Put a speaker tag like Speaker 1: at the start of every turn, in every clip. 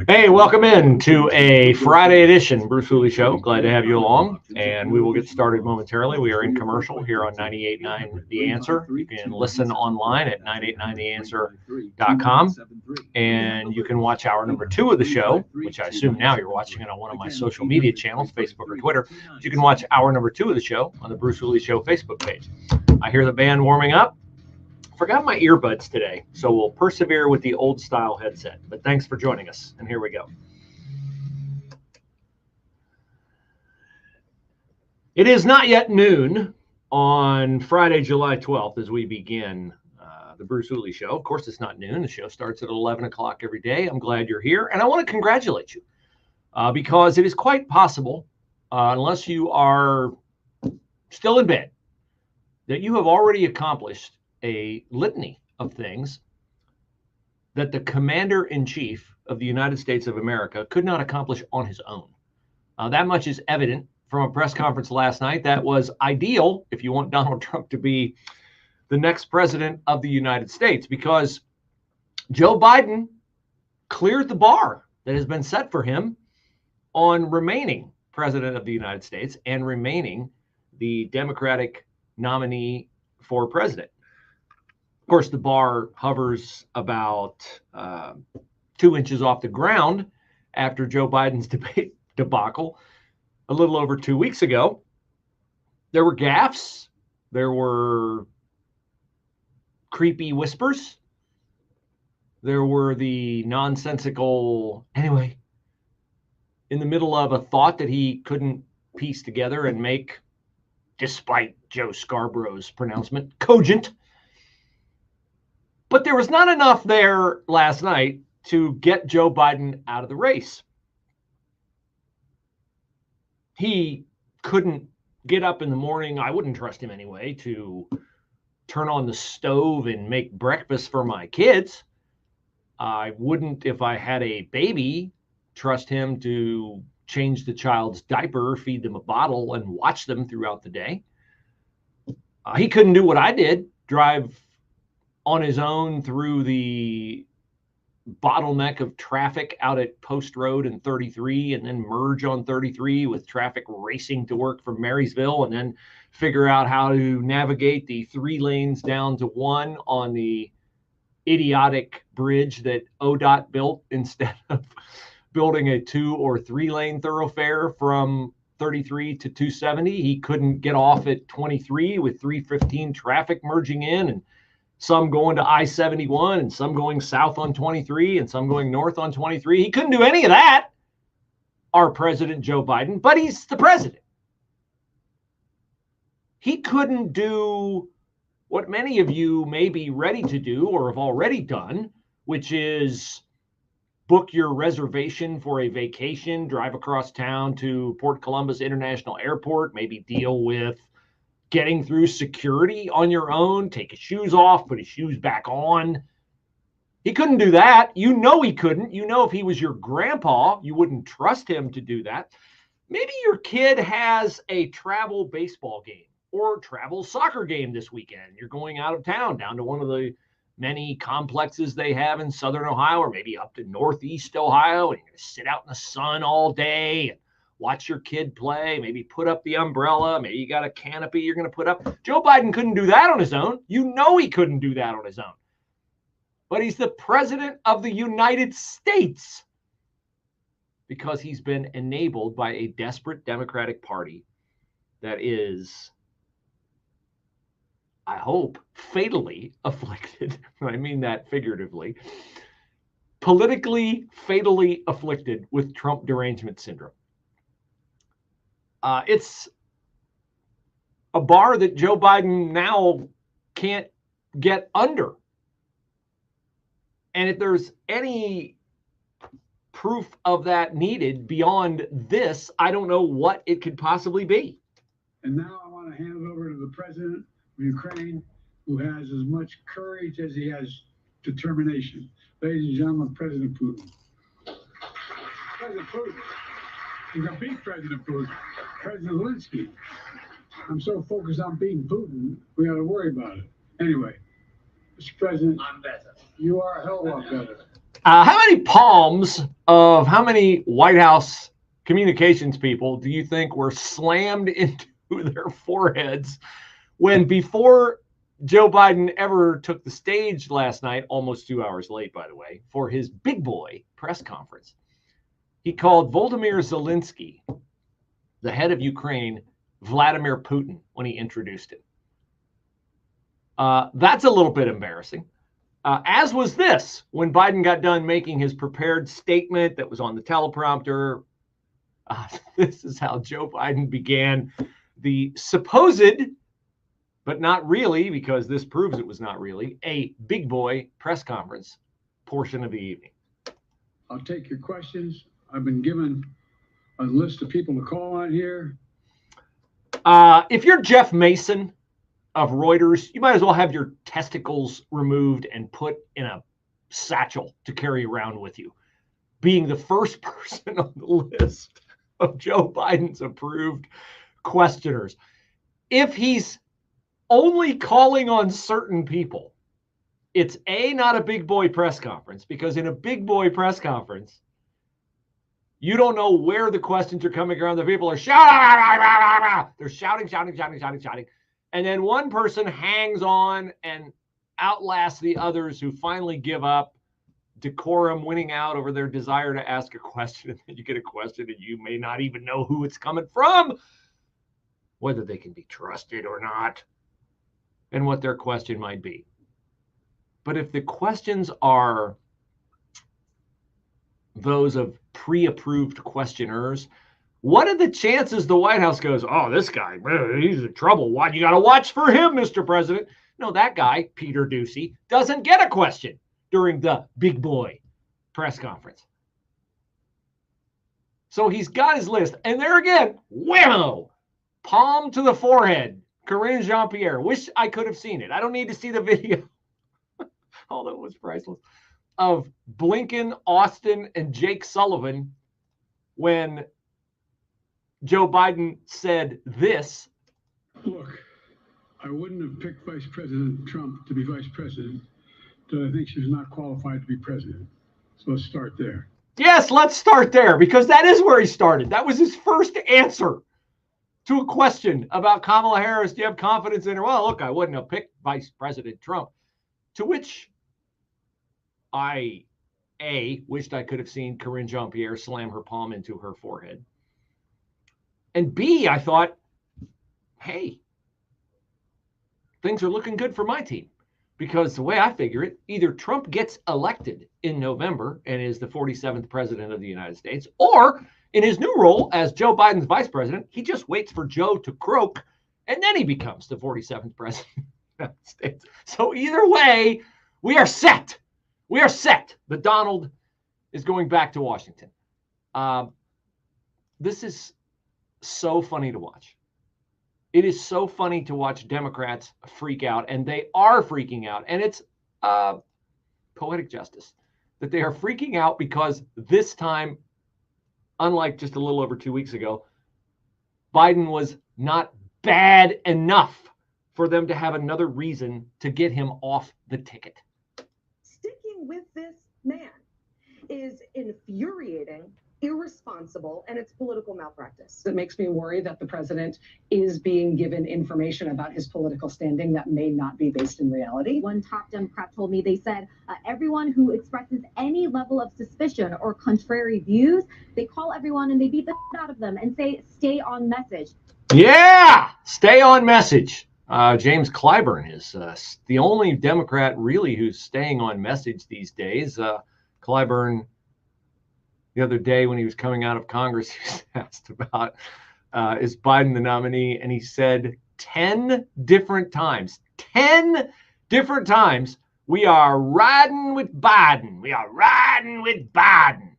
Speaker 1: Hey, welcome in to a Friday edition Bruce Hooley Show. Glad to have you along, and we will get started momentarily. We are in commercial here on 98.9 The Answer. You can listen online at 989theanswer.com, and you can watch hour number 2 of the show, which I assume now you're watching it on one of my social media channels, Facebook or Twitter. But you can watch hour number 2 of the show on the Bruce Hooley Show Facebook page. I hear the band warming up. Forgot my earbuds today, so we'll persevere with the old style headset. But thanks for joining us, and here we go. It is not yet noon on Friday, July 12th, as we begin the Bruce Hooley Show. Of course, it's not noon. The show starts at 11 o'clock every day. I'm glad you're here, and I want to congratulate you because it is quite possible, unless you are still in bed, that you have already accomplished a litany of things that the Commander-in-Chief of the United States of America could not accomplish on his own. That much is evident from a press conference last night that was ideal if you want Donald Trump to be the next president of the United States, because Joe Biden cleared the bar that has been set for him on remaining president of the United States and remaining the Democratic nominee for president. Of course, the bar hovers about 2 inches off the ground after Joe Biden's debate debacle a little over 2 weeks ago. There were gaffes. There were creepy whispers. There were the nonsensical, anyway, in the middle of a thought that he couldn't piece together and make, despite Joe Scarborough's pronouncement, cogent. But there was not enough there last night to get Joe Biden out of the race. He couldn't get up in the morning, I wouldn't trust him anyway, to turn on the stove and make breakfast for my kids. I wouldn't, if I had a baby, trust him to change the child's diaper, feed them a bottle, and watch them throughout the day. He couldn't do what I did, drive on his own through the bottleneck of traffic out at Post Road and 33, and then merge on 33 with traffic racing to work from Marysville, and then figure out how to navigate the 3 lanes down to 1 on the idiotic bridge that ODOT built instead of building a 2 or 3 lane thoroughfare from 33 to 270. He couldn't get off at 23 with 315 traffic merging in, and some going to I-71 and some going south on 23 and some going north on 23. He couldn't do any of that, our president, Joe Biden, but he's the president. He couldn't do what many of you may be ready to do or have already done, which is book your reservation for a vacation, drive across town to Port Columbus International Airport, maybe deal with getting through security on your own, take his shoes off, put his shoes back on. He couldn't do that. You know he couldn't. You know if he was your grandpa, you wouldn't trust him to do that. Maybe your kid has a travel baseball game or travel soccer game this weekend. You're going out of town down to one of the many complexes they have in Southern Ohio, or maybe up to Northeast Ohio, and you're going to sit out in the sun all day and watch your kid play, maybe put up the umbrella, maybe you got a canopy you're going to put up. Joe Biden couldn't do that on his own. You know he couldn't do that on his own. But he's the president of the United States because he's been enabled by a desperate Democratic Party that is, I hope, fatally afflicted. I mean that figuratively. Politically, fatally afflicted with Trump derangement syndrome. It's a bar that Joe Biden now can't get under. And if there's any proof of that needed beyond this, I don't know what it could possibly be.
Speaker 2: And now I want to hand it over to the president of Ukraine, who has as much courage as he has determination. Ladies and gentlemen, President Putin. President Putin. You can beat President Putin. President Zelensky. I'm so focused on beating Putin, we got to worry about it. Anyway, Mr. President,
Speaker 3: I'm better.
Speaker 2: You are a hell of a lot better.
Speaker 1: How many palms of how many White House communications people do you think were slammed into their foreheads when, before Joe Biden ever took the stage last night, almost 2 hours late, by the way, for his big boy press conference, he called Volodymyr Zelensky, the head of Ukraine, Vladimir Putin, when he introduced him? That's a little bit embarrassing. As was this, when Biden got done making his prepared statement that was on the teleprompter. This is how Joe Biden began the supposed, but not really, because this proves it was not really, a big boy press conference portion of the evening.
Speaker 2: I'll take your questions. I've been given a list of people to call on here.
Speaker 1: If you're Jeff Mason of Reuters, you might as well have your testicles removed and put in a satchel to carry around with you, being the first person on the list of Joe Biden's approved questioners. If he's only calling on certain people, it's not a big boy press conference, because in a big boy press conference, you don't know where the questions are coming around. The people are shouting. They're shouting. And then one person hangs on and outlasts the others, who finally give up, decorum winning out over their desire to ask a question. And then you get a question and you may not even know who it's coming from, whether they can be trusted or not, and what their question might be. But if the questions are those of pre-approved questioners, what are the chances the White House goes, oh, this guy, he's in trouble. Why? You got to watch for him, Mr. President. No, that guy, Peter Doocy, doesn't get a question during the big boy press conference. So he's got his list. And there again, whammo, palm to the forehead, Karine Jean-Pierre. Wish I could have seen it. I don't need to see the video, although it was priceless, of Blinken, Austin, and Jake Sullivan when Joe Biden said this.
Speaker 2: Look, I wouldn't have picked Vice President Trump to be vice president, because I think she was not qualified to be president. So let's start there.
Speaker 1: Yes, let's start there, because that is where he started. That was his first answer to a question about Kamala Harris. Do you have confidence in her? Well, look, I wouldn't have picked Vice President Trump. To which I, wished I could have seen Karine Jean-Pierre slam her palm into her forehead. And B, I thought, hey, things are looking good for my team. Because the way I figure it, either Trump gets elected in November and is the 47th president of the United States, or in his new role as Joe Biden's vice president, he just waits for Joe to croak, and then he becomes the 47th president of the United States. So either way, we are set. We are set. The Donald is going back to Washington. This is so funny to watch. It is so funny to watch Democrats freak out, and they are freaking out. And it's poetic justice that they are freaking out, because this time, unlike just a little over 2 weeks ago, Biden was not bad enough for them to have another reason to get him off the ticket.
Speaker 3: Sticking with this man is infuriating, irresponsible, and it's political malpractice. It makes me worry that the president is being given information about his political standing that may not be based in reality.
Speaker 4: One top Democrat told me, they said everyone who expresses any level of suspicion or contrary views, they call everyone and they beat the out of them and say, stay on message.
Speaker 1: Yeah, stay on message. James Clyburn is the only Democrat really who's staying on message these days. Clyburn, the other day when he was coming out of Congress, he was asked about, is Biden the nominee? And he said 10 different times, we are riding with Biden. We are riding with Biden.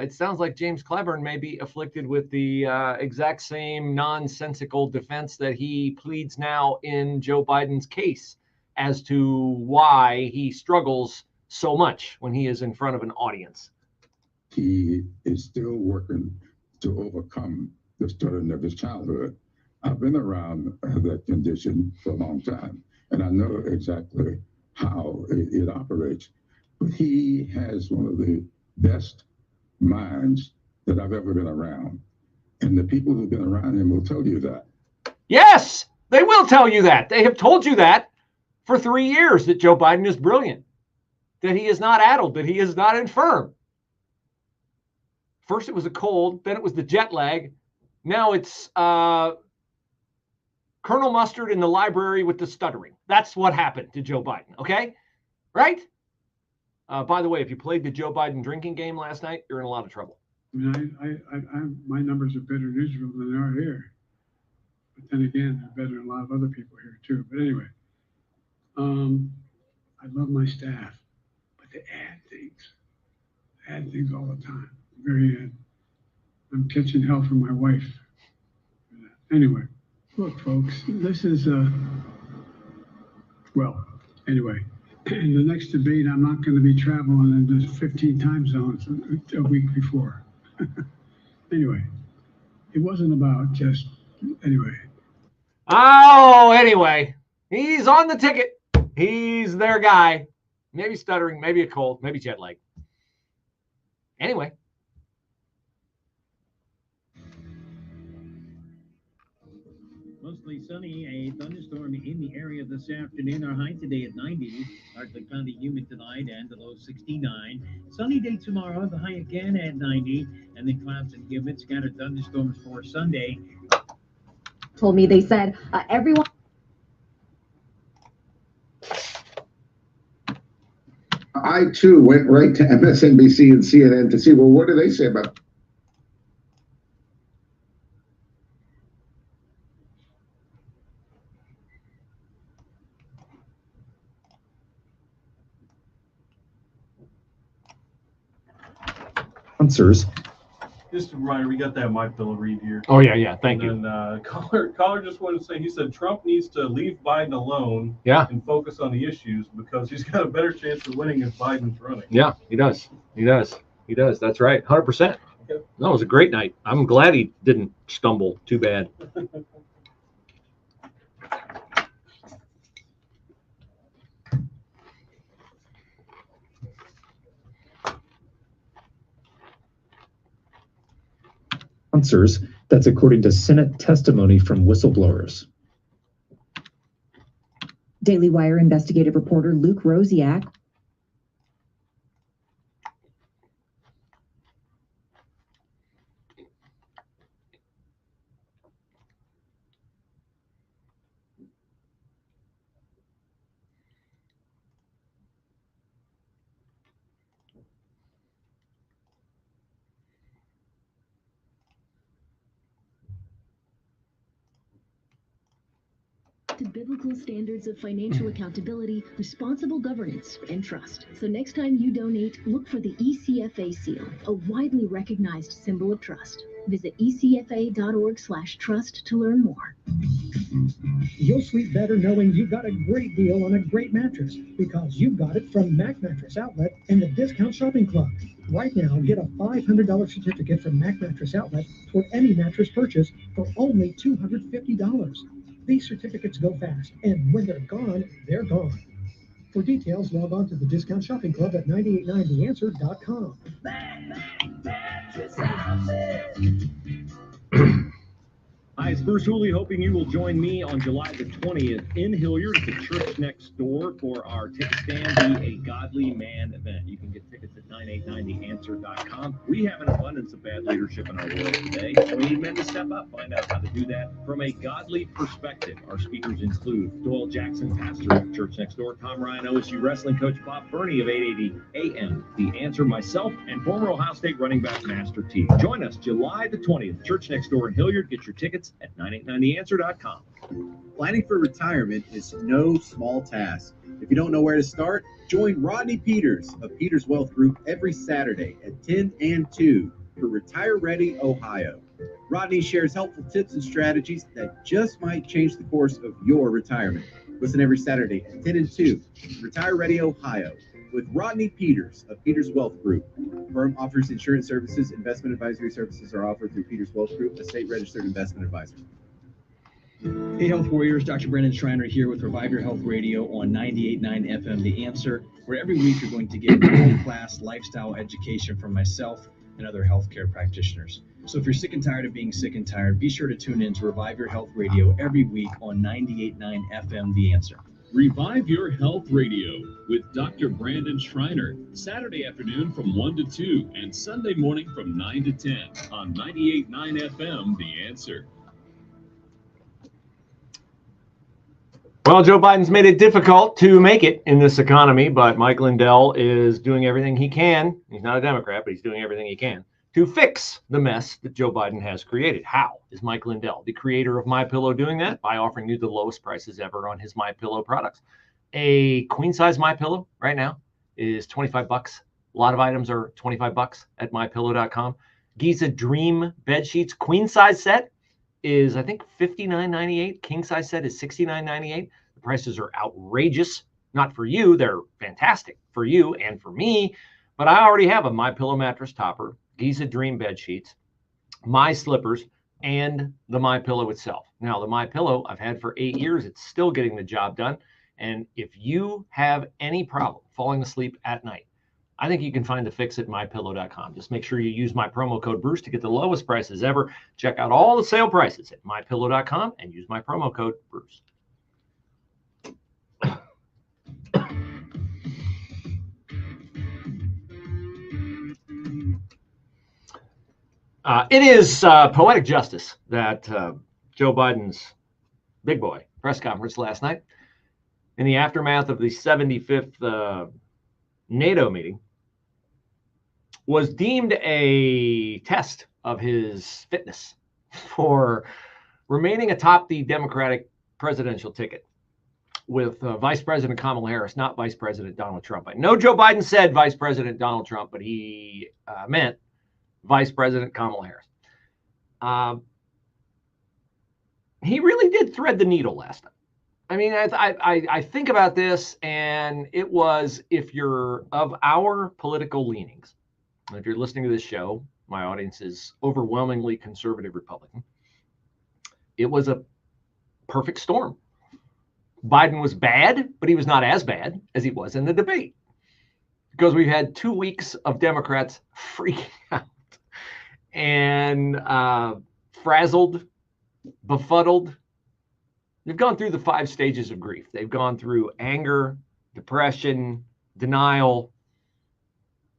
Speaker 1: It sounds like James Clyburn may be afflicted with the exact same nonsensical defense that he pleads now in Joe Biden's case as to why he struggles so much when he is in front of an audience.
Speaker 5: He is still working to overcome the stuttering of his childhood. I've been around that condition for a long time, and I know exactly how it operates. but he has one of the best minds that I've ever been around. And the people who've been around him will tell you that.
Speaker 1: Yes, they will tell you that. They have told you that for 3 years, that Joe Biden is brilliant, that he is not addled, that he is not infirm. First it was a cold, then it was the jet lag. Now it's Colonel Mustard in the library with the stuttering. That's what happened to Joe Biden, okay? Right? By the way, if you played the Joe Biden drinking game last night, you're in a lot of trouble.
Speaker 2: I mean, my numbers are better in Israel than they are here. But then again, they're better than a lot of other people here too. But anyway, I love my staff, but they add things all the time. Very end. I'm catching hell from my wife. Anyway, look, folks, this is well, anyway, in the next debate, I'm not going to be traveling into 15 time zones a week before. Anyway, it wasn't about just, anyway.
Speaker 1: Oh, anyway, he's on the ticket. He's their guy. Maybe stuttering, maybe a cold, maybe jet lag. Anyway.
Speaker 6: Mostly sunny, a thunderstorm in the area this afternoon. Our high today at 90, partly cloudy, humid tonight, and the low 69. Sunny day tomorrow, the high again at 90, and then clouds and humid, scattered thunderstorms for Sunday.
Speaker 4: Told me, they said everyone.
Speaker 7: I too went right to MSNBC and CNN to see, well, what do they say about
Speaker 8: sponsors.
Speaker 9: Just a reminder, we got that mic bill to read here.
Speaker 1: Oh, yeah. Thank you.
Speaker 9: And caller just wanted to say, he said Trump needs to leave Biden alone and focus on the issues because he's got a better chance of winning if Biden's running. Yeah,
Speaker 1: he does. That's right. 100%. No, it was a great night. I'm glad he didn't stumble too bad.
Speaker 8: Sponsors. That's according to Senate testimony from whistleblowers.
Speaker 10: Daily Wire investigative reporter Luke Rosiak
Speaker 11: to biblical standards of financial accountability, responsible governance, and trust. So next time you donate, look for the ECFA seal, a widely recognized symbol of trust. Visit ecfa.org/trust to learn more.
Speaker 12: You'll sleep better knowing you've got a great deal on a great mattress because you've got it from Mac Mattress Outlet and the Discount Shopping Club. Right now, get a $500 certificate from Mac Mattress Outlet toward any mattress purchase for only $250. These certificates go fast, and when they're gone, they're gone. For details, log on to the Discount Shopping Club at 989theanswer.com.
Speaker 6: Hi, it's Bruce Hooley, hoping you will join me on July the 20th in Hilliard at the church next door for our Ticket Stand Be a Godly Man event. You can get tickets at 989theanswer.com. We have an abundance of bad leadership in our world today, and we need men to step up, find out how to do that from a godly perspective. Our speakers include Doyle Jackson, pastor of Church Next Door, Tom Ryan, OSU wrestling coach, Bob Burney of 880 AM, The Answer, myself, and former Ohio State running back Master T. Join us July the 20th, Church Next Door in Hilliard. Get your tickets at 989theanswer.com.
Speaker 13: Planning for retirement is no small task. If you don't know where to start, join Rodney Peters of Peters Wealth Group every Saturday at 10 and 2 for Retire Ready Ohio. Rodney shares helpful tips and strategies that just might change the course of your retirement. Listen every Saturday at 10 and 2, Retire Ready Ohio, with Rodney Peters of Peters Wealth Group. The firm offers insurance services. Investment advisory services are offered through Peters Wealth Group, a state-registered investment advisor.
Speaker 6: Hey, Health Warriors, Dr. Brandon Schreiner here with Revive Your Health Radio on 98.9 FM The Answer, where every week you're going to get world-class lifestyle education from myself and other healthcare practitioners. So if you're sick and tired of being sick and tired, be sure to tune in to Revive Your Health Radio every week on 98.9 FM The Answer.
Speaker 14: Revive Your Health Radio with Dr. Brandon Schreiner, Saturday afternoon from 1 to 2 and Sunday morning from 9 to 10 on 98.9 FM The Answer.
Speaker 1: Well, Joe Biden's made it difficult to make it in this economy, but Mike Lindell is doing everything he can. He's not a Democrat, but he's doing everything he can to fix the mess that Joe Biden has created. How is Mike Lindell, the creator of MyPillow, doing that? By offering you the lowest prices ever on his MyPillow products. A queen-size MyPillow right now is $25. A lot of items are $25 at MyPillow.com. Giza Dream bed sheets queen-size set is, I think, $59.98. King-size set is $69.98. The prices are outrageous. Not for you. They're fantastic for you and for me. But I already have a MyPillow mattress topper, Giza Dream bed sheets, my slippers, and the MyPillow itself. Now, the MyPillow I've had for 8 years. It's still getting the job done. And if you have any problem falling asleep at night, I think you can find the fix at MyPillow.com. Just make sure you use my promo code Bruce to get the lowest prices ever. Check out all the sale prices at MyPillow.com and use my promo code Bruce. It is poetic justice that Joe Biden's big boy press conference last night, in the aftermath of the 75th NATO meeting, was deemed a test of his fitness for remaining atop the Democratic presidential ticket with Vice President Kamala Harris, not Vice President Donald Trump. I know Joe Biden said Vice President Donald Trump, but he meant Vice President Kamala Harris. He really did thread the needle last night. I mean, I think about this, and it was, if you're of our political leanings, if you're listening to this show, my audience is overwhelmingly conservative Republican. It was a perfect storm. Biden was bad, but he was not as bad as he was in the debate, because we've had 2 weeks of Democrats freaking out and frazzled, befuddled. They've gone through the 5 stages of grief. They've gone through anger, depression, denial.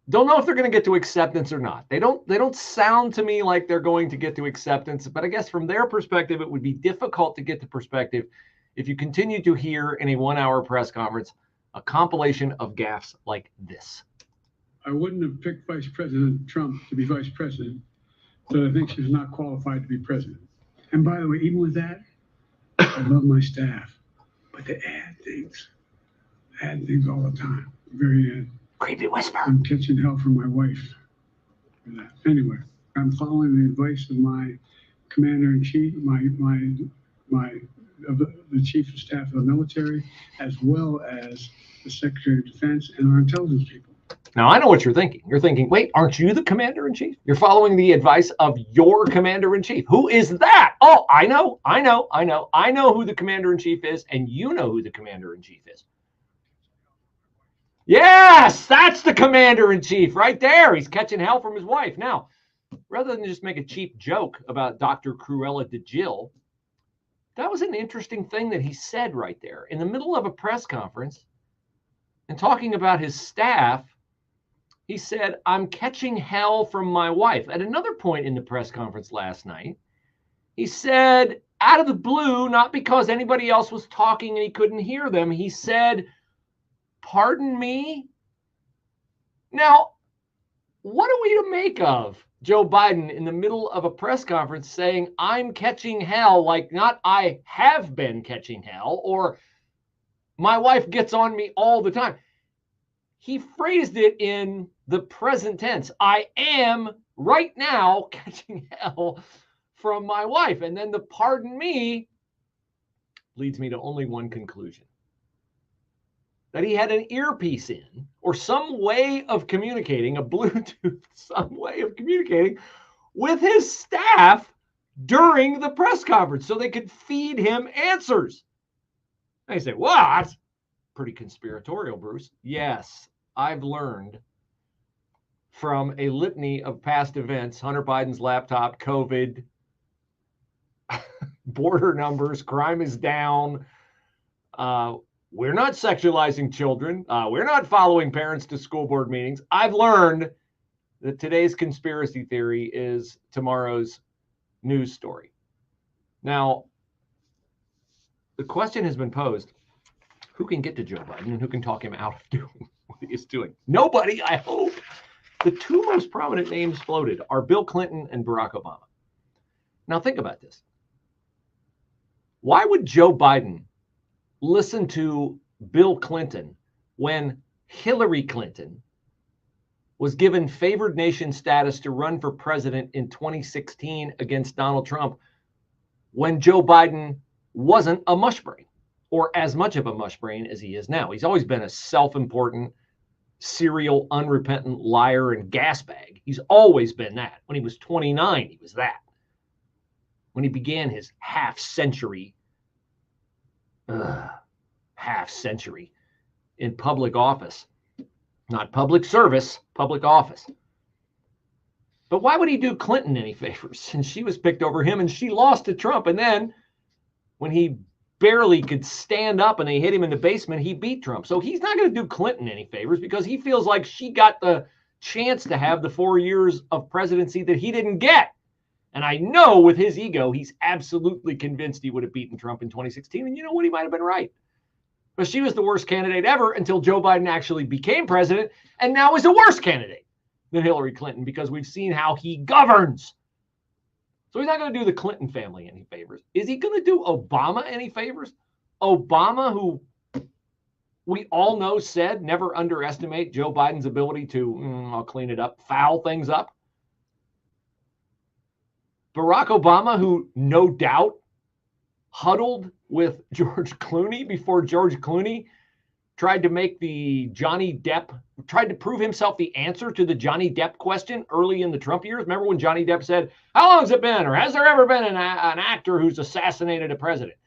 Speaker 1: Don't know if they're going to get to acceptance or not. They don't sound to me like they're going to get to acceptance, but I guess from their perspective, it would be difficult to get to perspective if you continue to hear in a 1-hour press conference a compilation of gaffes like this.
Speaker 2: I wouldn't have picked Vice President Trump to be vice president, but I think she's not qualified to be president. And by the way, even with that, I love my staff, but they add things all the time. Very
Speaker 1: creepy whisper.
Speaker 2: I'm catching hell from my wife for that. Anyway, I'm following the advice of my commander-in-chief, the chief of staff of the military, as well as the Secretary of Defense and our intelligence people.
Speaker 1: Now, I know what you're thinking. You're thinking, wait, aren't you the commander-in-chief? You're following the advice of your commander-in-chief. Who is that? Oh, I know who the commander-in-chief is, and you know who the commander-in-chief is. Yes, that's the commander-in-chief right there. He's catching hell from his wife. Now, rather than just make a cheap joke about Dr. Cruella de Vil, that was an interesting thing that he said right there in the middle of a press conference and talking about his staff. He said, I'm catching hell from my wife. At another point in the press conference last night, he said, out of the blue, not because anybody else was talking and he couldn't hear them, he said, pardon me? Now, what are we to make of Joe Biden in the middle of a press conference saying, I'm catching hell, like not I have been catching hell, or my wife gets on me all the time? He phrased it in the present tense. I am right now catching hell from my wife. And then the pardon me leads me to only one conclusion: that he had an earpiece in, or some way of communicating, a Bluetooth, some way of communicating with his staff during the press conference so they could feed him answers. And you say, well, that's pretty conspiratorial, Bruce. Yes, I've learned from a litany of past events, Hunter Biden's laptop, COVID, border numbers, crime is down. We're not sexualizing children. We're not following parents to school board meetings. I've learned that today's conspiracy theory is tomorrow's news story. Now, the question has been posed, who can get to Joe Biden and who can talk him out of doing what he is doing? Nobody, I hope. The two most prominent names floated are Bill Clinton and Barack Obama. Now, think about this. Why would Joe Biden listen to Bill Clinton when Hillary Clinton was given favored nation status to run for president in 2016 against Donald Trump when Joe Biden wasn't a mushbrain or as much of a mushbrain as he is now? He's always been a self-important, serial, unrepentant liar and gasbag. He's always been that. When he was 29, he was that. When he began his half-century in public office, not public service, public office. But why would he do Clinton any favors since she was picked over him and she lost to Trump? And then when he barely could stand up and they hit him in the basement, he beat Trump. So he's not going to do Clinton any favors because he feels like she got the chance to have the 4 years of presidency that he didn't get. And I know with his ego, he's absolutely convinced he would have beaten Trump in 2016. And you know what? He might have been right. But she was the worst candidate ever until Joe Biden actually became president and now is a worse candidate than Hillary Clinton because we've seen how he governs. So he's not going to do the Clinton family any favors. Is he going to do Obama any favors? Obama, who we all know said never underestimate Joe Biden's ability to, I'll clean it up, foul things up. Barack Obama, who no doubt huddled with George Clooney before George Clooney tried to prove himself the answer to the Johnny Depp question early in the Trump years. Remember when Johnny Depp said, how long has it been, or has there ever been an actor who's assassinated a president?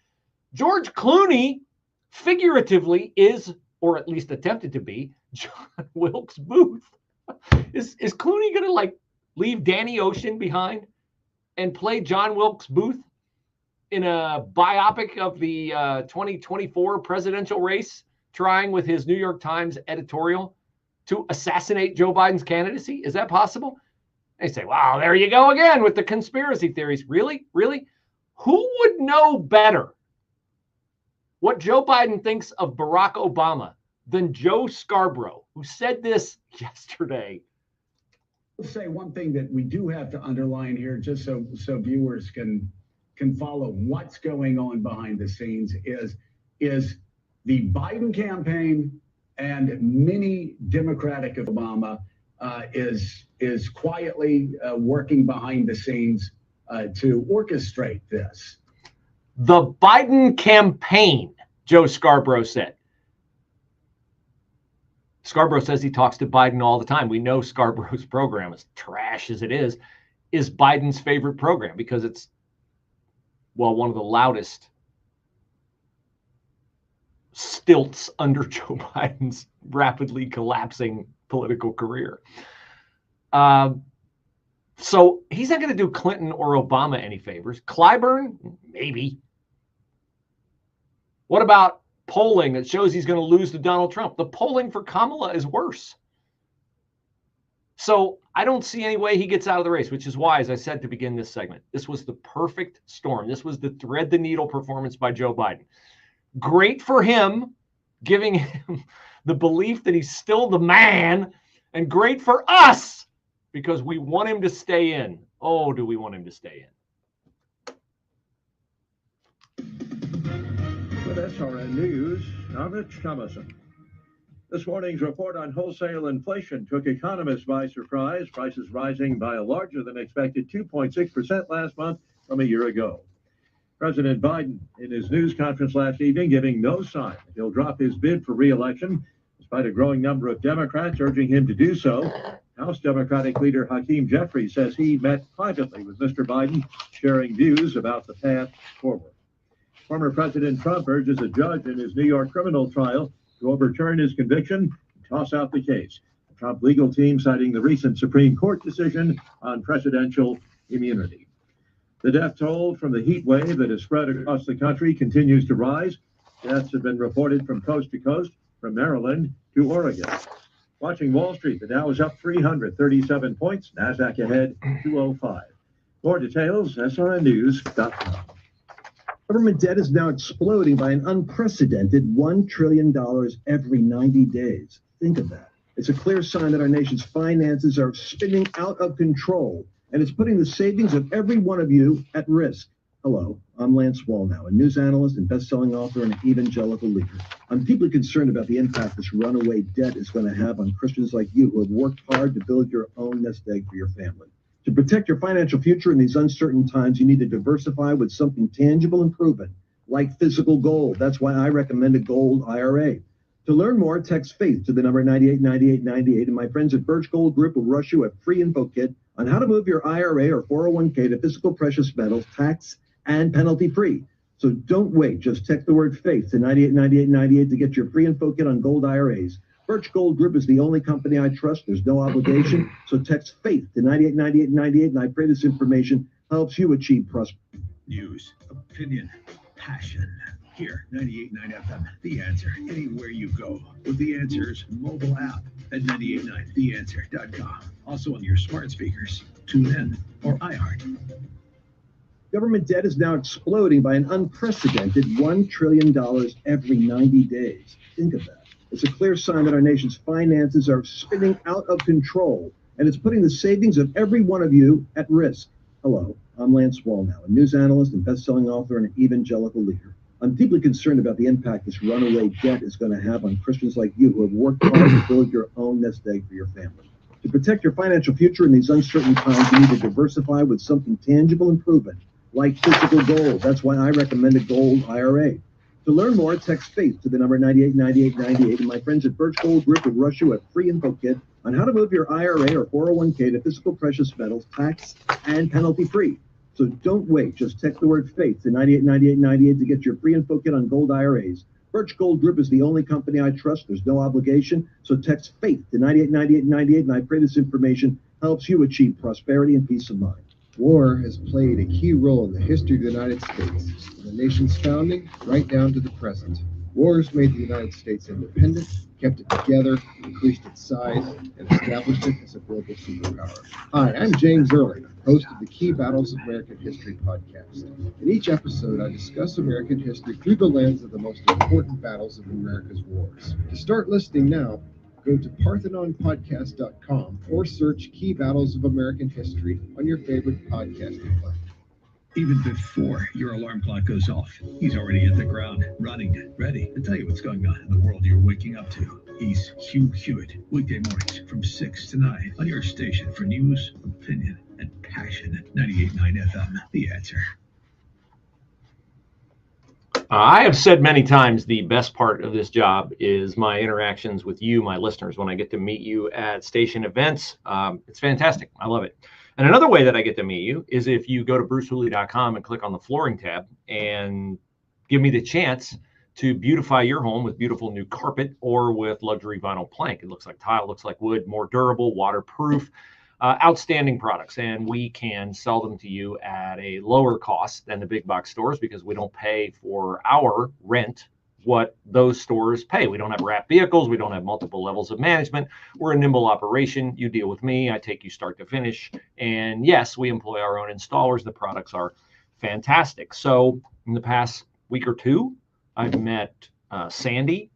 Speaker 1: George Clooney figuratively is, or at least attempted to be, John Wilkes Booth. Is Clooney going to leave Danny Ocean behind and play John Wilkes Booth in a biopic of the 2024 presidential race, trying with his New York Times editorial to assassinate Joe Biden's candidacy? Is that possible? They say, wow, there you go again with the conspiracy theories. Really? Really? Who would know better what Joe Biden thinks of Barack Obama than Joe Scarborough, who said this yesterday?
Speaker 2: I'll say one thing that we do have to underline here, just so viewers can follow what's going on behind the scenes, is the Biden campaign and many Democratic of Obama is quietly working behind the scenes to orchestrate this.
Speaker 1: The Biden campaign, Joe Scarborough said. Scarborough says he talks to Biden all the time. We know Scarborough's program, as trash as it is Biden's favorite program because it's, well, one of the loudest stilts under Joe Biden's rapidly collapsing political career. So he's not going to do Clinton or Obama any favors. Clyburn, maybe. What about polling that shows he's going to lose to Donald Trump? The polling for Kamala is worse. So I don't see any way he gets out of the race, which is why, as I said to begin this segment, this was the perfect storm. This was the thread the needle performance by Joe Biden. Great for him, giving him the belief that he's still the man, and great for us because we want him to stay in. Oh, do we want him to stay in?
Speaker 15: With SRN News, I'm Rich Thomason. This morning's report on wholesale inflation took economists by surprise, prices rising by a larger than expected 2.6% last month from a year ago. President Biden, in his news conference last evening, giving no sign that he'll drop his bid for re-election, despite a growing number of Democrats urging him to do so. House Democratic leader Hakeem Jeffries says he met privately with Mr. Biden, sharing views about the path forward. Former President Trump urges a judge in his New York criminal trial to overturn his conviction and toss out the case. The Trump legal team citing the recent Supreme Court decision on presidential immunity. The death toll from the heat wave that has spread across the country continues to rise. Deaths have been reported from coast to coast, from Maryland to Oregon. Watching Wall Street, the Dow is up 337 points, NASDAQ ahead 205. More details, srnnews.com.
Speaker 16: Government debt is now exploding by an unprecedented $1 trillion every 90 days. Think of that. It's a clear sign that our nation's finances are spinning out of control, and it's putting the savings of every one of you at risk. Hello, I'm Lance Wallnow, a news analyst and best-selling author and an evangelical leader. I'm deeply concerned about the impact this runaway debt is going to have on Christians like you who have worked hard to build your own nest egg for your family. To protect your financial future in these uncertain times, you need to diversify with something tangible and proven, like physical gold. That's why I recommend a gold IRA. To learn more, text FAITH to the number 989898, and my friends at Birch Gold Group will rush you a free info kit on how to move your IRA or 401k to physical precious metals, tax and penalty-free. So don't wait. Just text the word FAITH to 989898 to get your free info kit on gold IRAs. Birch Gold Group is the only company I trust. There's no obligation. So text FAITH to 989898, and I pray this information helps you achieve prosperity.
Speaker 17: News, opinion, passion. Here, 98.9 FM, The Answer, anywhere you go. With The Answer's mobile app at 989theanswer.com. Also on your smart speakers, TuneIn, or iHeart.
Speaker 16: Government debt is now exploding by an unprecedented $1 trillion every 90 days. Think of that. It's a clear sign that our nation's finances are spinning out of control, and it's putting the savings of every one of you at risk. Hello, I'm Lance Wallnow, a news analyst and best-selling author and an evangelical leader. I'm deeply concerned about the impact this runaway debt is going to have on Christians like you who have worked hard to build your own nest egg for your family. To protect your financial future in these uncertain times, you need to diversify with something tangible and proven, like physical gold. That's why I recommend a gold IRA. To learn more, text FAITH to the number 989898, and my friends at Birch Gold Group will rush you a free info kit on how to move your IRA or 401k to physical precious metals, tax and penalty-free. So don't wait. Just text the word FAITH to 989898 to get your free info kit on gold IRAs. Birch Gold Group is the only company I trust. There's no obligation. So text FAITH to 989898, and I pray this information helps you achieve prosperity and peace of mind.
Speaker 18: War has played a key role in the history of the United States, from the nation's founding right down to the present. Wars made the United States independent, kept it together, increased its size, and established it as a global superpower. Hi, I'm James Early, host of the Key Battles of American History podcast. In each episode, I discuss American history through the lens of the most important battles of America's wars. To start listening now, go to parthenonpodcast.com or search Key Battles of American History on your favorite podcasting platform.
Speaker 17: Even before your alarm clock goes off, he's already hit the ground, running, ready to tell you what's going on in the world you're waking up to. He's Hugh Hewitt, weekday mornings from 6 to 9 on your station for news, opinion, and passion. 98.9 FM, The Answer.
Speaker 1: I have said many times the best part of this job is my interactions with you, my listeners, when I get to meet you at station events. It's fantastic. I love it. And another way that I get to meet you is if you go to brucehooley.com and click on the flooring tab and give me the chance to beautify your home with beautiful new carpet or with luxury vinyl plank. It looks like tile, looks like wood, more durable, waterproof, outstanding products. And we can sell them to you at a lower cost than the big box stores because we don't pay for our rent what those stores pay. We don't have wrapped vehicles. We don't have multiple levels of management. We're a nimble operation. You deal with me. I take you start to finish. And yes, we employ our own installers. The products are fantastic. So in the past week or two, I've met Sandy,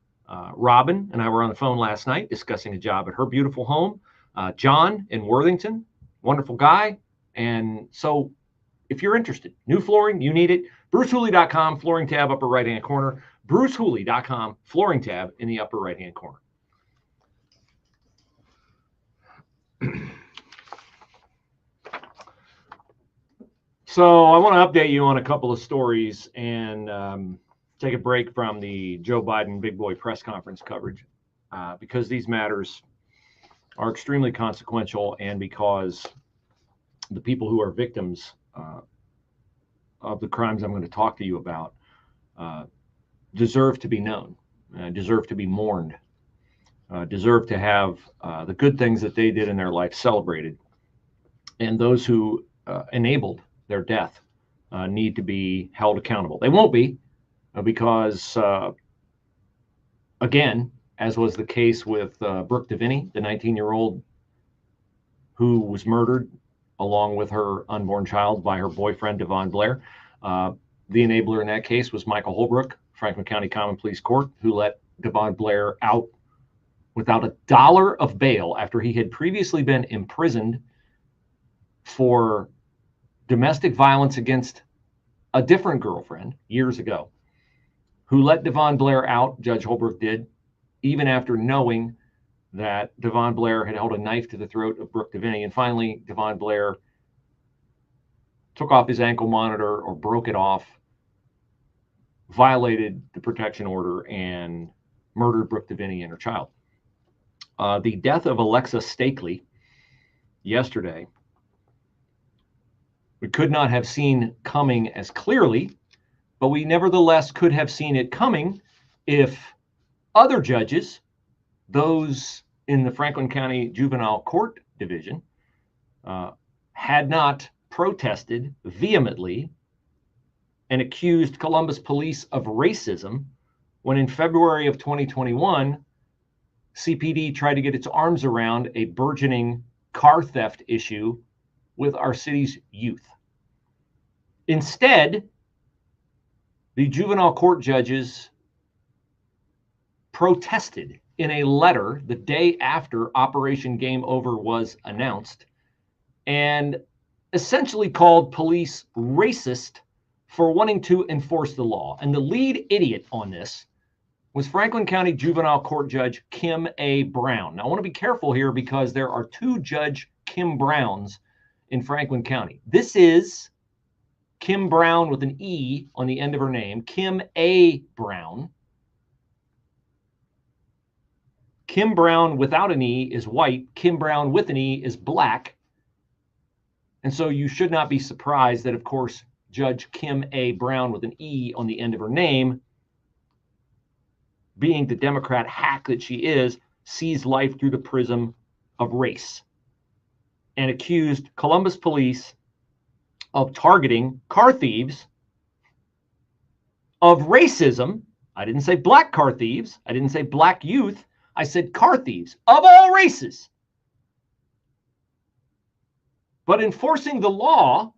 Speaker 1: Robin, and I were on the phone last night discussing a job at her beautiful home. John in Worthington, wonderful guy. And so if you're interested, new flooring, you need it. BruceHooley.com, flooring tab, upper right-hand corner. BruceHooley.com, flooring tab in the upper right-hand corner. So I want to update you on a couple of stories and take a break from the Joe Biden big boy press conference coverage because these matters are extremely consequential, and because the people who are victims of the crimes I'm going to talk to you about deserve to be known, deserve to be mourned, deserve to have the good things that they did in their life celebrated. And those who enabled their death need to be held accountable. They won't be because, again, as was the case with Brooke DeVinny, the 19-year-old who was murdered along with her unborn child by her boyfriend, Devon Blair. The enabler in that case was Michael Holbrook, Franklin County Common Pleas Court, who let Devon Blair out without $1 of bail after he had previously been imprisoned for domestic violence against a different girlfriend years ago, who let Devon Blair out, Judge Holbrook did, even after knowing that Devon Blair had held a knife to the throat of Brooke DeVinny. And finally, Devon Blair took off his ankle monitor or broke it off, violated the protection order, and murdered Brooke DeVinny and her child. The death of Alexa Stakely yesterday, we could not have seen coming as clearly, but we nevertheless could have seen it coming if other judges, those in the Franklin County Juvenile Court Division, had not protested vehemently and accused Columbus police of racism when in February of 2021, CPD tried to get its arms around a burgeoning car theft issue with our city's youth. Instead, the juvenile court judges protested in a letter the day after Operation Game Over was announced and essentially called police racist for wanting to enforce the law. And the lead idiot on this was Franklin County Juvenile Court Judge Kim A. Brown. Now, I want to be careful here because there are two Judge Kim Browns in Franklin County. This is Kim Brown with an E on the end of her name, Kim A. Brown. Kim Brown without an E is white. Kim Brown with an E is black. And so you should not be surprised that, of course, Judge Kim A. Brown with an E on the end of her name, being the Democrat hack that she is, sees life through the prism of race and accused Columbus police of targeting car thieves of racism. I didn't say black car thieves. I didn't say black youth. I said car thieves of all races. But enforcing the law,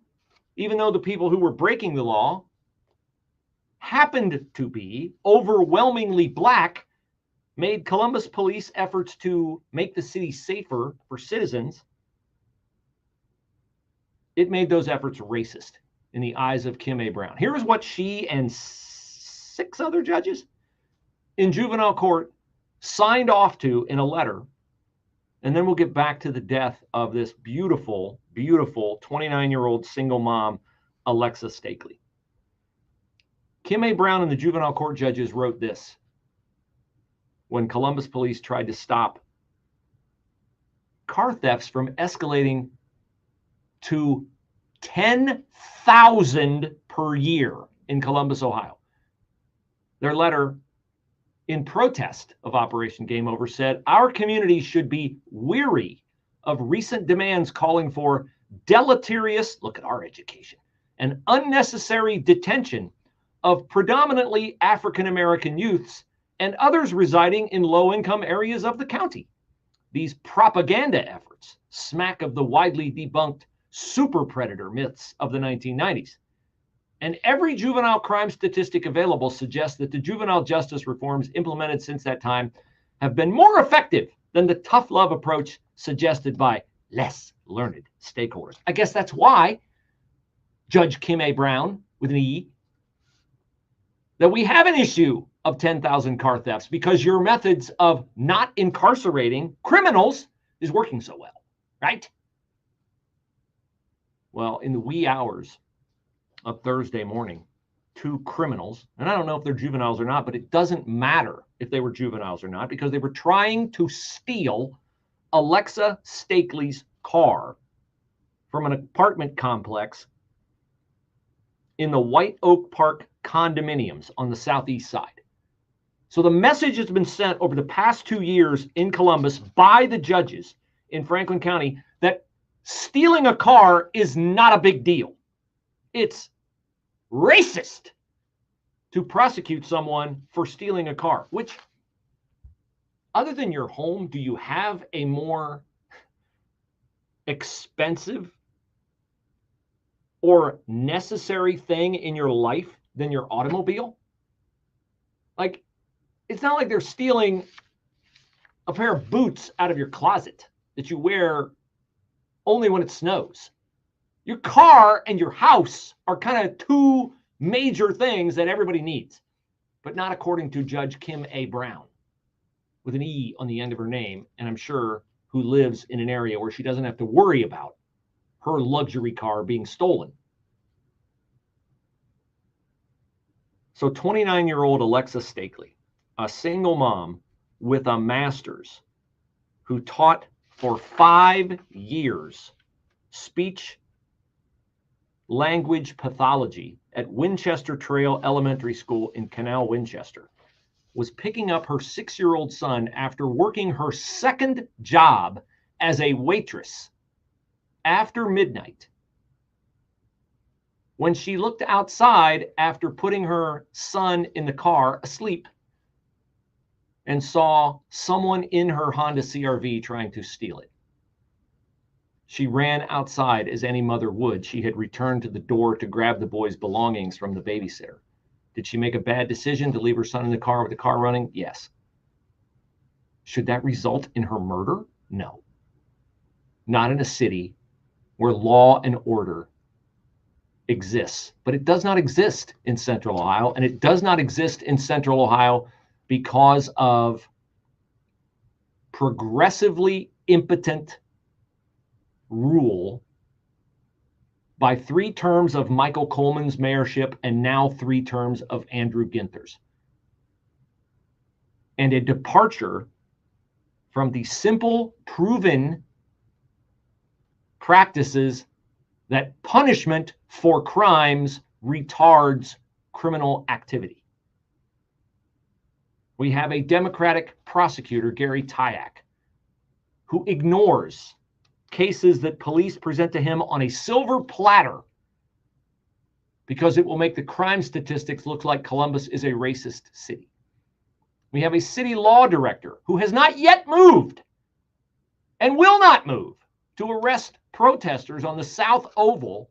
Speaker 1: even though the people who were breaking the law happened to be overwhelmingly black, made Columbus police efforts to make the city safer for citizens, it made those efforts racist in the eyes of Kim A. Brown. Here is what she and 6 other judges in juvenile court signed off to in a letter. And then we'll get back to the death of this beautiful, beautiful 29-year-old single mom, Alexa Stakely. Kim A. Brown and the juvenile court judges wrote this when Columbus police tried to stop car thefts from escalating to 10,000 per year in Columbus, Ohio. Their letter in protest of Operation Game Over said, our community should be weary of recent demands calling for deleterious, look at our education, and unnecessary detention of predominantly African-American youths and others residing in low-income areas of the county. These propaganda efforts smack of the widely debunked super predator myths of the 1990s. And every juvenile crime statistic available suggests that the juvenile justice reforms implemented since that time have been more effective than the tough love approach suggested by less learned stakeholders. I guess that's why, Judge Kim A. Brown with an E, that we have an issue of 10,000 car thefts, because your methods of not incarcerating criminals is working so well, right? Well, in the wee hours of Thursday morning, 2 criminals, and I don't know if they're juveniles or not, but it doesn't matter if they were juveniles or not, because they were trying to steal Alexa Stakely's car from an apartment complex in the White Oak Park condominiums on the southeast side. So the message has been sent over the past 2 years in Columbus by the judges in Franklin County that stealing a car is not a big deal. It's racist to prosecute someone for stealing a car, which, other than your home, do you have a more expensive or necessary thing in your life than your automobile? Like, it's not like they're stealing a pair of boots out of your closet that you wear only when it snows. Your car and your house are kind of two major things that everybody needs, but not according to Judge Kim A. Brown, with an E on the end of her name, and I'm sure who lives in an area where she doesn't have to worry about her luxury car being stolen. So 29-year-old Alexa Stakely, a single mom with a master's who taught for 5 years speech language pathology at Winchester Trail Elementary School in Canal, Winchester, was picking up her 6-year-old son after working her second job as a waitress after midnight, when she looked outside after putting her son in the car asleep and saw someone in her Honda CR-V trying to steal it. She ran outside as any mother would. She had returned to the door to grab the boy's belongings from the babysitter. Did she make a bad decision to leave her son in the car with the car running? Yes. Should that result in her murder? No. Not in a city where law and order exists. But it does not exist in Central Ohio, and it does not exist in Central Ohio because of progressively impotent rule by 3 terms of Michael Coleman's mayorship and now 3 terms of Andrew Ginther's, and a departure from the simple, proven practices that punishment for crimes retards criminal activity. We have a Democratic prosecutor, Gary Tyack, who ignores cases that police present to him on a silver platter because it will make the crime statistics look like Columbus is a racist city. We have a city law director who has not yet moved and will not move to arrest protesters on the South Oval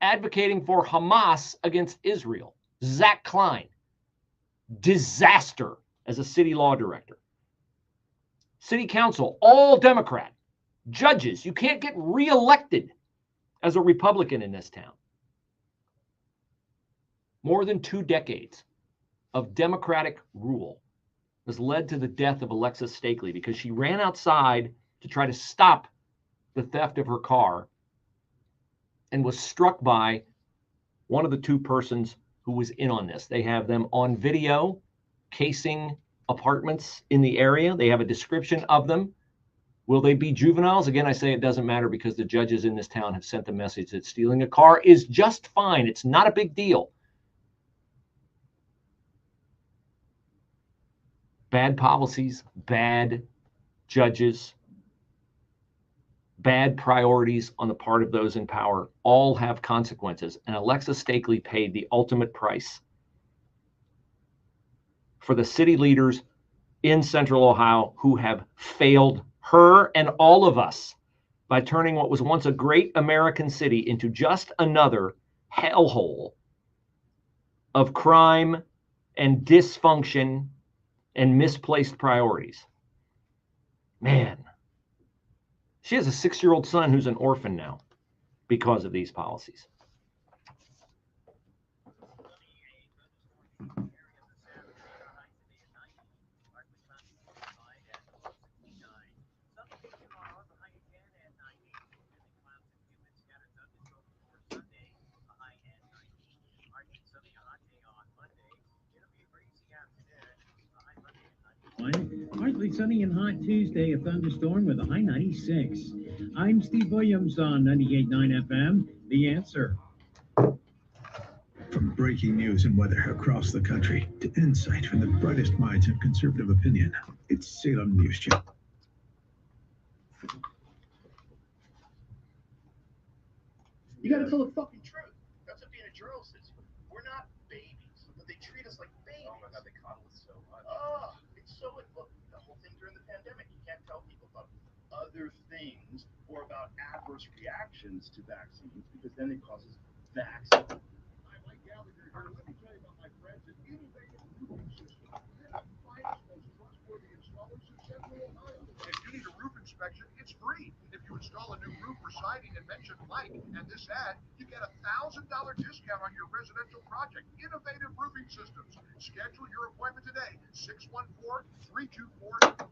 Speaker 1: advocating for Hamas against Israel. Zach Klein, disaster as a city law director. City council, all Democrat. Judges, you can't get reelected as a Republican in this town. More than 2 decades of Democratic rule has led to the death of Alexa Stakely because she ran outside to try to stop the theft of her car and was struck by one of the 2 persons who was in on this. They have them on video casing apartments in the area. They have a description of them. Will they be juveniles? Again, I say it doesn't matter because the judges in this town have sent the message that stealing a car is just fine. It's not a big deal. Bad policies, bad judges, bad priorities on the part of those in power all have consequences. And Alexa Stakely paid the ultimate price for the city leaders in Central Ohio who have failed her and all of us by turning what was once a great American city into just another hellhole of crime and dysfunction and misplaced priorities. Man, she has a 6-year-old son who's an orphan now because of these policies.
Speaker 6: Why
Speaker 19: partly sunny and hot Tuesday, a thunderstorm with a high 96. I'm Steve Williams on 98.9 FM, The Answer.
Speaker 17: From breaking news and weather across the country to insight from the brightest minds of conservative opinion, it's Salem News Channel.
Speaker 20: You gotta tell the fucking truth. That's what being a journalist is. We're not babies, but they treat us like babies. Oh my God, they coddle us so much. Oh, it's so, look, the whole thing during the pandemic, you can't tell people about other things or about adverse reactions to vaccines because then it causes vaccine. Hi, Mike Gallagher here. Let me tell you about my friends at Innovative Roofing Systems. They're the finest, most trustworthy installers in Central Ohio. If you need a roof inspection, it's free. If you install a new roof or siding and mention Mike and this ad, you get a $1,000 discount on your residential project. Innovative Roofing Systems. Schedule your appointment today. 614-324.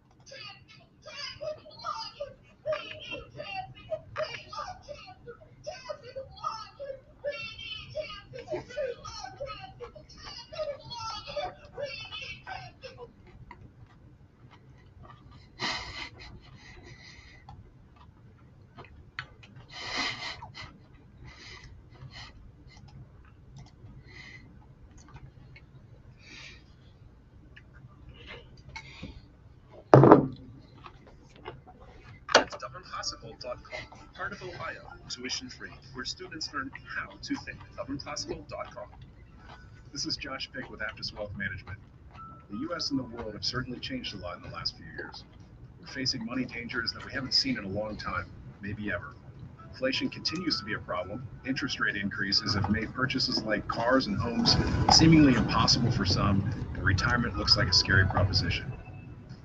Speaker 21: DublinClassical.com, part of Ohio, tuition free, where students learn how to think. DublinClassical.com. This is Josh Pick with Aptus Wealth Management. The U.S. and the world have certainly changed a lot in the last few years. We're facing money dangers that we haven't seen in a long time, maybe ever. Inflation continues to be a problem. Interest rate increases have made purchases like cars and homes seemingly impossible for some, and retirement looks like a scary proposition.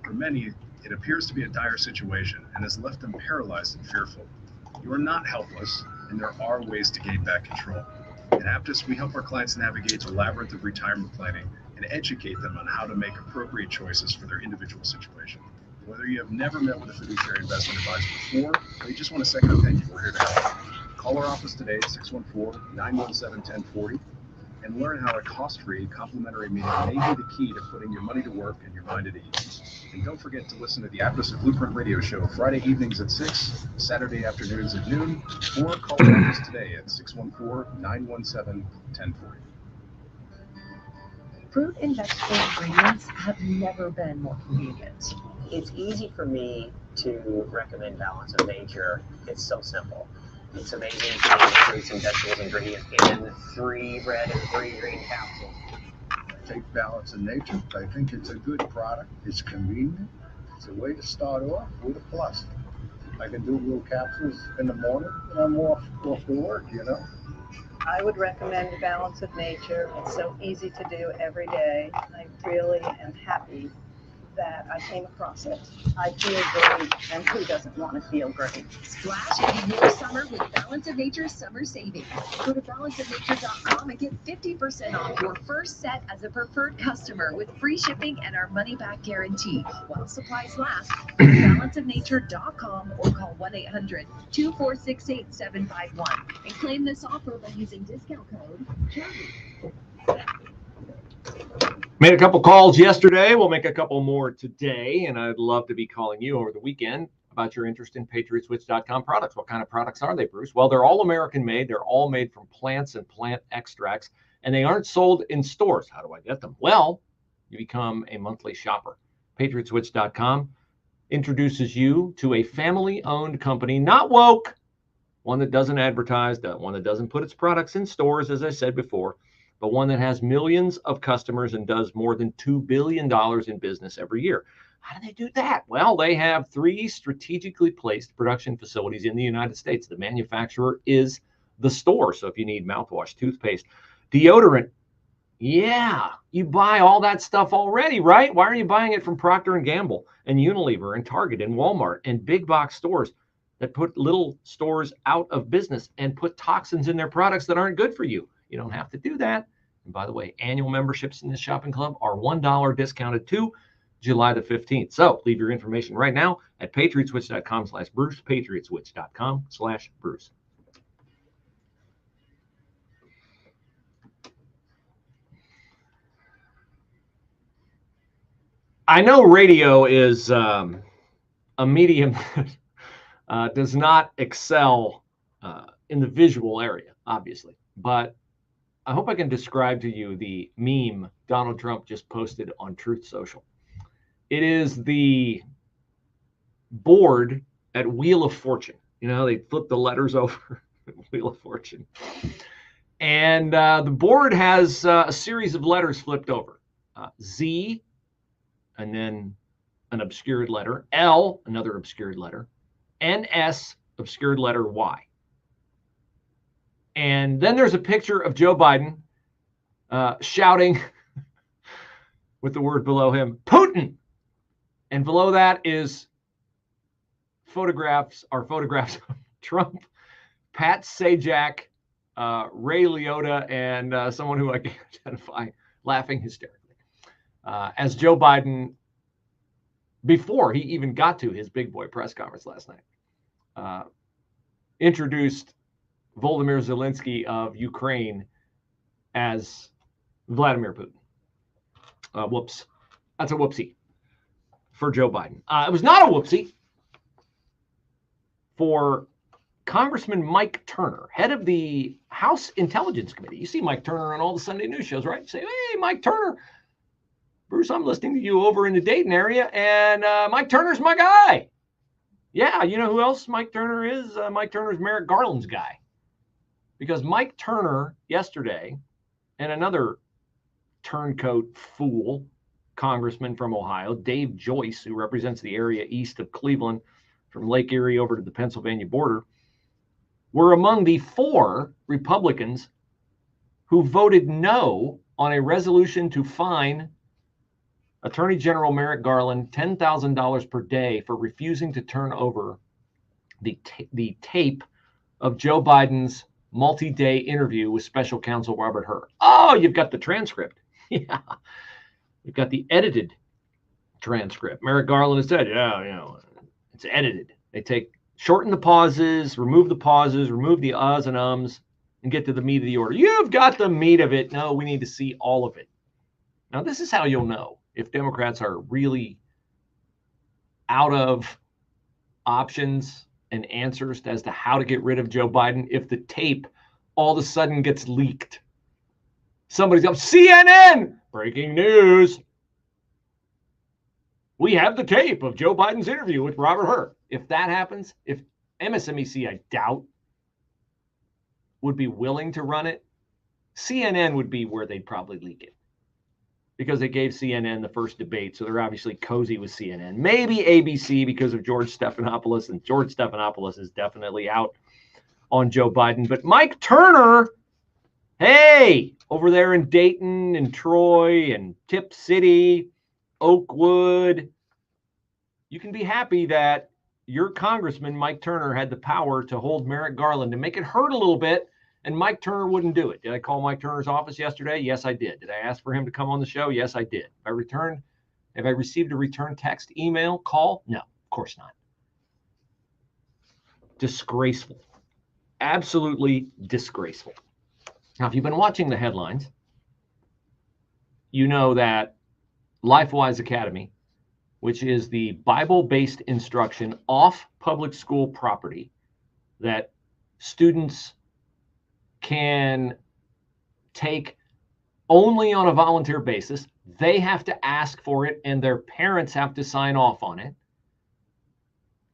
Speaker 21: For many, it appears to be a dire situation and has left them paralyzed and fearful. You are not helpless, and there are ways to gain back control. At Aptus, we help our clients navigate the labyrinth of retirement planning and educate them on how to make appropriate choices for their individual situation. Whether you have never met with a fiduciary investment advisor before, or you just want a second opinion, we're here to help. Call our office today at 614-917-1040 and learn how a cost-free complimentary meeting may be the key to putting your money to work and your mind at ease. And don't forget to listen to the Aptus Blueprint Radio Show Friday evenings at 6, Saturday afternoons at noon, or call our office today at 614-917-1040.
Speaker 22: Fruit and vegetable ingredients have never been more convenient.
Speaker 23: It's easy for me to recommend Balance of Nature. It's so simple. It's amazing to get fruits and vegetables ingredients in 3 red and 3 green capsules.
Speaker 24: Take Balance of Nature. I think it's a good product. It's convenient. It's a way to start off with a plus. I can do little capsules in the morning and I'm off to work, you know.
Speaker 25: I would recommend Balance of Nature. It's so easy to do every day. I really am happy that I came across it. I feel great, and who doesn't want to feel great?
Speaker 11: Splash into your summer with Balance of Nature summer savings. Go to balanceofnature.com and get 50% off your first set as a preferred customer with free shipping and our money-back guarantee. While supplies last, visit balanceofnature.com or call 1-800-246-8751 and claim this offer by using discount code CHARLIE.
Speaker 1: Made a couple calls yesterday. We'll make a couple more today, and I'd love to be calling you over the weekend about your interest in PatriotSwitch.com products. What kind of products are they, Bruce? Well, they're all American-made. They're all made from plants and plant extracts, and they aren't sold in stores. How do I get them? Well, you become a monthly shopper. PatriotSwitch.com introduces you to a family-owned company, not woke, one that doesn't advertise, one that doesn't put its products in stores, as I said before, but one that has millions of customers and does more than $2 billion in business every year. How do they do that? Well, they have 3 strategically placed production facilities in the United States. The manufacturer is the store. So if you need mouthwash, toothpaste, deodorant, yeah, you buy all that stuff already, right? Why are you buying it from Procter & Gamble and Unilever and Target and Walmart and big box stores that put little stores out of business and put toxins in their products that aren't good for you? You don't have to do that. And by the way, annual memberships in this shopping club are $1 discounted to July the 15th. So leave your information right now at patriotswitch.com/Bruce, patriotswitch.com/Bruce. I know radio is a medium that does not excel in the visual area, obviously, but I hope I can describe to you the meme Donald Trump just posted on Truth Social. It is the board at Wheel of Fortune. You know, they flip the letters over, Wheel of Fortune. And the board has a series of letters flipped over. Z, and then an obscured letter. L, another obscured letter. NS, obscured letter Y. And then there's a picture of Joe Biden shouting with the word below him, Putin. And below that is photographs of Trump, Pat Sajak, Ray Liotta, and someone who I can't identify, laughing hysterically. As Joe Biden, before he even got to his big boy press conference last night, introduced Volodymyr Zelensky of Ukraine as Vladimir Putin. Whoops. That's a whoopsie for Joe Biden. It was not a whoopsie for Congressman Mike Turner, head of the House Intelligence Committee. You see Mike Turner on all the Sunday news shows, right? You say, hey, Mike Turner. Bruce, I'm listening to you over in the Dayton area, and Mike Turner's my guy. Yeah, you know who else Mike Turner is? Mike Turner's Merrick Garland's guy. Because Mike Turner yesterday and another turncoat fool, congressman from Ohio, Dave Joyce, who represents the area east of Cleveland from Lake Erie over to the Pennsylvania border, were among the 4 Republicans who voted no on a resolution to fine Attorney General Merrick Garland $10,000 per day for refusing to turn over the tape of Joe Biden's multi-day interview with special counsel Robert Hur. Oh, you've got the transcript. Yeah. You've got the edited transcript. Merrick Garland has said, yeah, you know, it's edited. They shorten the pauses, remove the uhs and ums, and get to the meat of the order. You've got the meat of it. No, we need to see all of it. Now, this is how you'll know if Democrats are really out of options and answers as to how to get rid of Joe Biden if the tape all of a sudden gets leaked. Somebody's up, CNN, breaking news. We have the tape of Joe Biden's interview with Robert Hur. If that happens, if MSNBC, I doubt, would be willing to run it, CNN would be where they'd probably leak it. Because they gave CNN the first debate, so they're obviously cozy with CNN. Maybe ABC because of George Stephanopoulos, and George Stephanopoulos is definitely out on Joe Biden. But Mike Turner, hey, over there in Dayton and Troy and Tip City, Oakwood, you can be happy that your congressman, Mike Turner, had the power to hold Merrick Garland and make it hurt a little bit. And Mike Turner wouldn't do it. Did I call Mike Turner's office yesterday? Yes, I did. Did I ask for him to come on the show? Yes, I did. Have I received a return text, email, call? No, of course not. Disgraceful. Absolutely disgraceful. Now, if you've been watching the headlines, you know that LifeWise Academy, which is the Bible-based instruction off public school property that students can take only on a volunteer basis. They have to ask for it, and their parents have to sign off on it.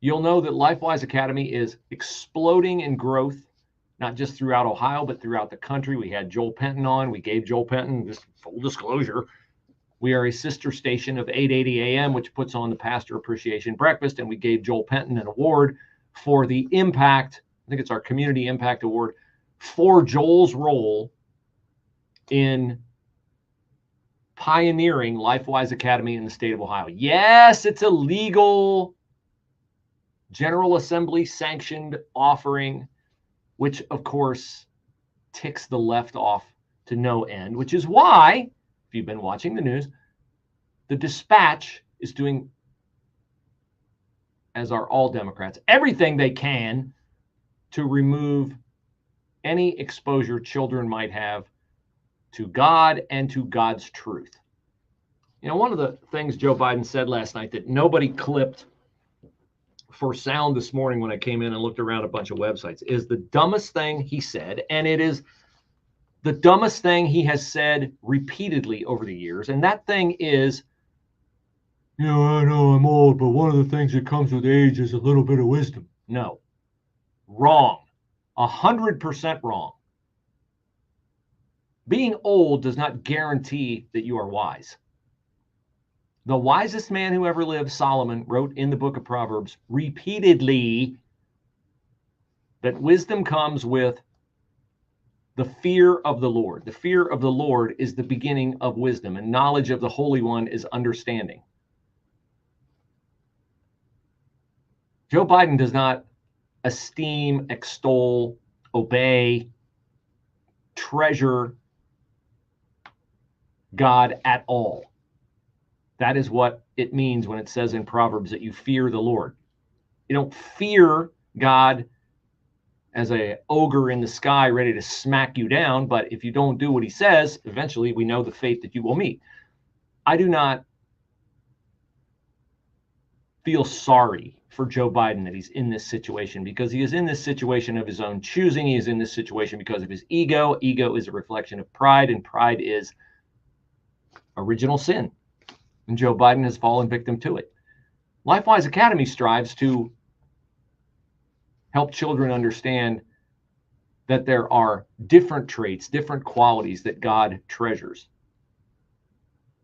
Speaker 1: You'll know that LifeWise Academy is exploding in growth, not just throughout Ohio, but throughout the country. We had Joel Penton on. We gave Joel Penton, just full disclosure, we are a sister station of 880 AM, which puts on the Pastor Appreciation Breakfast, and we gave Joel Penton an award for the impact. I think it's our Community Impact Award for Joel's role in pioneering LifeWise Academy in the state of Ohio. Yes, it's a legal General Assembly sanctioned offering, which of course ticks the left off to no end, which is why, if you've been watching the news, the Dispatch is doing, as are all Democrats, everything they can to remove any exposure children might have to God and to God's truth. You know, one of the things Joe Biden said last night that nobody clipped for sound this morning when I came in and looked around a bunch of websites is the dumbest thing he said, and it is the dumbest thing he has said repeatedly over the years. And that thing is, you know, I know I'm old, but one of the things that comes with age is a little bit of wisdom. No. Wrong. 100% wrong. Being old does not guarantee that you are wise. The wisest man who ever lived, Solomon, wrote in the book of Proverbs repeatedly that wisdom comes with the fear of the Lord. The fear of the Lord is the beginning of wisdom, and knowledge of the Holy One is understanding. Joe Biden does not esteem, extol, obey, treasure God at all. That is what it means when it says in Proverbs that you fear the Lord. You don't fear God as an ogre in the sky ready to smack you down, but if you don't do what he says, eventually we know the fate that you will meet. I do not feel sorry for Joe Biden that he's in this situation, because he is in this situation of his own choosing. He is in this situation because of his ego. Ego is a reflection of pride, and pride is original sin. And Joe Biden has fallen victim to it. LifeWise Academy strives to help children understand that there are different traits, different qualities that God treasures.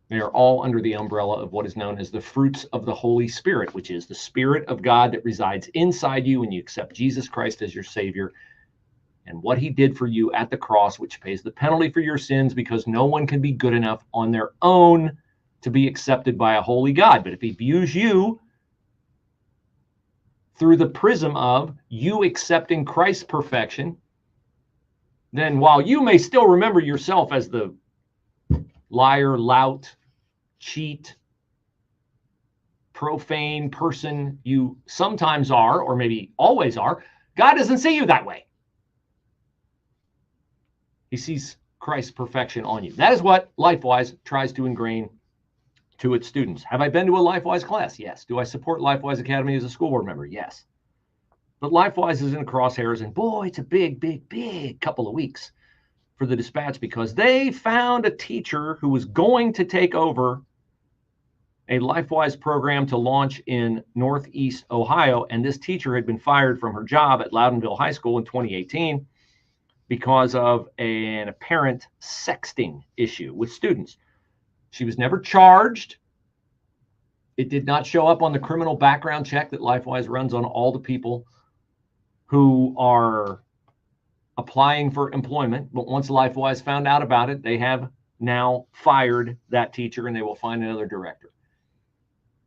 Speaker 1: They are all under the umbrella of what is known as the fruits of the Holy Spirit, which is the Spirit of God that resides inside you when you accept Jesus Christ as your Savior and what he did for you at the cross, which pays the penalty for your sins, because no one can be good enough on their own to be accepted by a holy God. But if he views you through the prism of you accepting Christ's perfection, then while you may still remember yourself as the liar, lout, cheat, profane person you sometimes are, or maybe always are, God doesn't see you that way. He sees Christ's perfection on you. That is what LifeWise tries to ingrain to its students. Have I been to a LifeWise class? Yes. Do I support LifeWise Academy as a school board member? Yes. But LifeWise is in crosshairs, and boy, it's a big, big, big couple of weeks for the Dispatch, because they found a teacher who was going to take over a LifeWise program to launch in Northeast Ohio, and this teacher had been fired from her job at Loudonville High School in 2018 because of an apparent sexting issue with students. She was never charged. It did not show up on the criminal background check that LifeWise runs on all the people who are applying for employment. But once LifeWise found out about it, they have now fired that teacher, and they will find another director,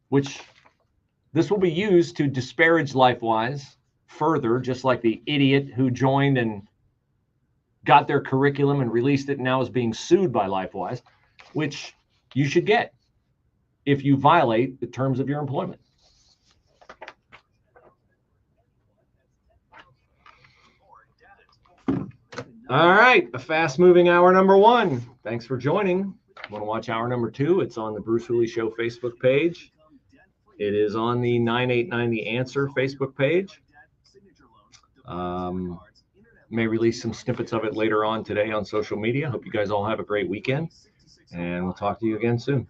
Speaker 1: which this will be used to disparage LifeWise further, just like the idiot who joined and got their curriculum and released it and now is being sued by LifeWise, which you should get if you violate the terms of your employment. All right, a fast-moving hour number one. Thanks for joining. Want to watch hour number two? It's on the Bruce Hooley Show Facebook page. It is on the 989 The Answer Facebook page. May release some snippets of it later on today on social media. Hope you guys all have a great weekend, and we'll talk to you again soon.